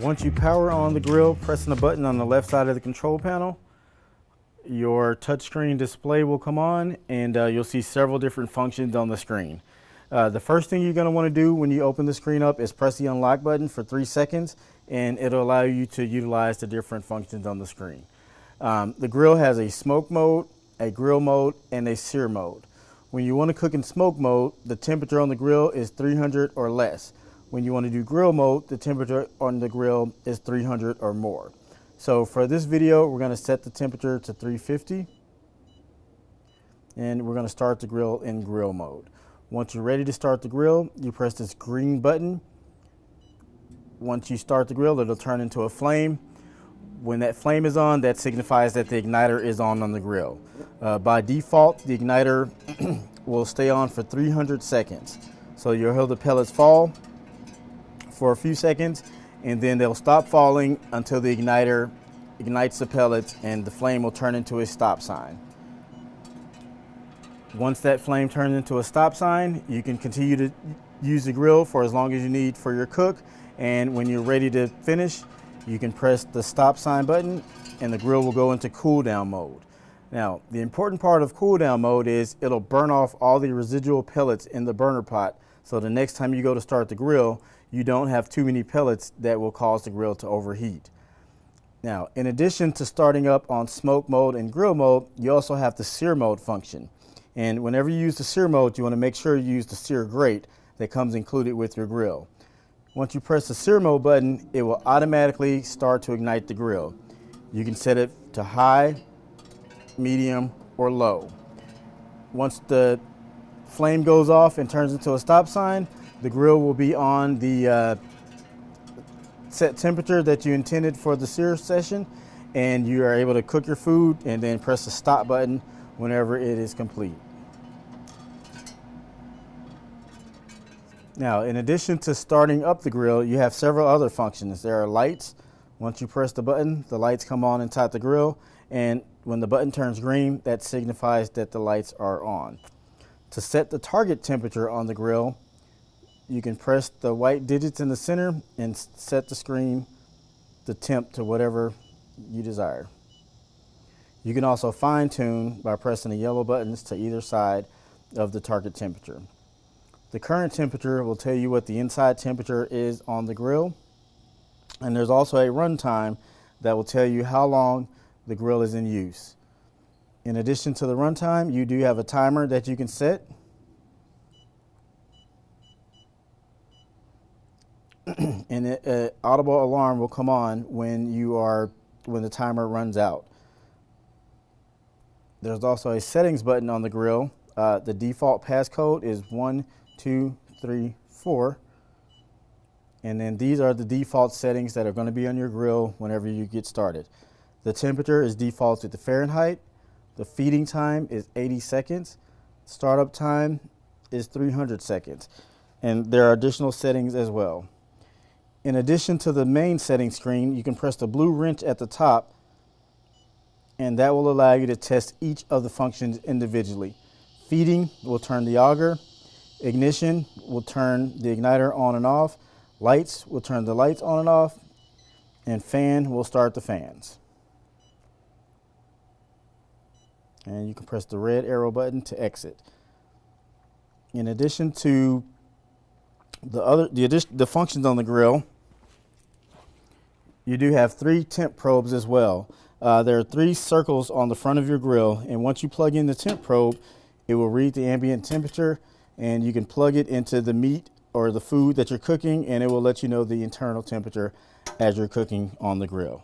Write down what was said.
Once you power on the grill, pressing the button on the left side of the control panel, your touchscreen display will come on, and you'll see several different functions on the screen. The first thing you're going to want to do when you open the screen up is press the unlock button for 3 seconds, and it'll allow you to utilize the different functions on the screen. The grill has a smoke mode, a grill mode, and a sear mode. When you want to cook in smoke mode, the temperature on the grill is 300 or less. When you want to do grill mode, the temperature on the grill is 300 or more. So for this video, we're going to set the temperature to 350, and we're going to start the grill in grill mode. Once you're ready to start the grill, you press this green button. Once you start the grill, it'll turn into a flame. When that flame is on, that signifies that the igniter is on the grill. By default, the igniter will stay on for 300 seconds. So you'll hear the pellets fall for a few seconds, and then they'll stop falling until the igniter ignites the pellets and the flame will turn into a stop sign. Once that flame turns into a stop sign, you can continue to use the grill for as long as you need for your cook, and when you're ready to finish, you can press the stop sign button and the grill will go into cool down mode. Now, the important part of cool down mode is it'll burn off all the residual pellets in the burner pot, so the next time you go to start the grill, you don't have too many pellets that will cause the grill to overheat. Now, in addition to starting up on smoke mode and grill mode, you also have the sear mode function. And whenever you use the sear mode, you want to make sure you use the sear grate that comes included with your grill. Once you press the sear mode button, it will automatically start to ignite the grill. You can set it to high, medium, or low. Once the flame goes off and turns into a stop sign, the grill will be on the set temperature that you intended for the sear session, and you are able to cook your food and then press the stop button whenever it is complete. Now, in addition to starting up the grill, you have several other functions. There are lights. Once you press the button, the lights come on inside the grill, and when the button turns green, that signifies that the lights are on. To set the target temperature on the grill, you can press the white digits in the center and set the screen, the temp, to whatever you desire. You can also fine tune by pressing the yellow buttons to either side of the target temperature. The current temperature will tell you what the inside temperature is on the grill, and there's also a run time that will tell you how long the grill is in use. In addition to the run time, you do have a timer that you can set. And an audible alarm will come on when the timer runs out. There's also a settings button on the grill. The default passcode is 1234, and then these are the default settings that are going to be on your grill whenever you get started. The temperature is defaulted to Fahrenheit. The feeding time is 80 seconds. Startup time is 300 seconds, and there are additional settings as well. In addition to the main settings screen, you can press the blue wrench at the top, and that will allow you to test each of the functions individually. Feeding will turn the auger, ignition will turn the igniter on and off, lights will turn the lights on and off, and fan will start the fans. And you can press the red arrow button to exit. In addition to the functions on the grill, you do have 3 temp probes as well. There are 3 circles on the front of your grill, and once you plug in the temp probe, it will read the ambient temperature, and you can plug it into the meat or the food that you're cooking, and it will let you know the internal temperature as you're cooking on the grill.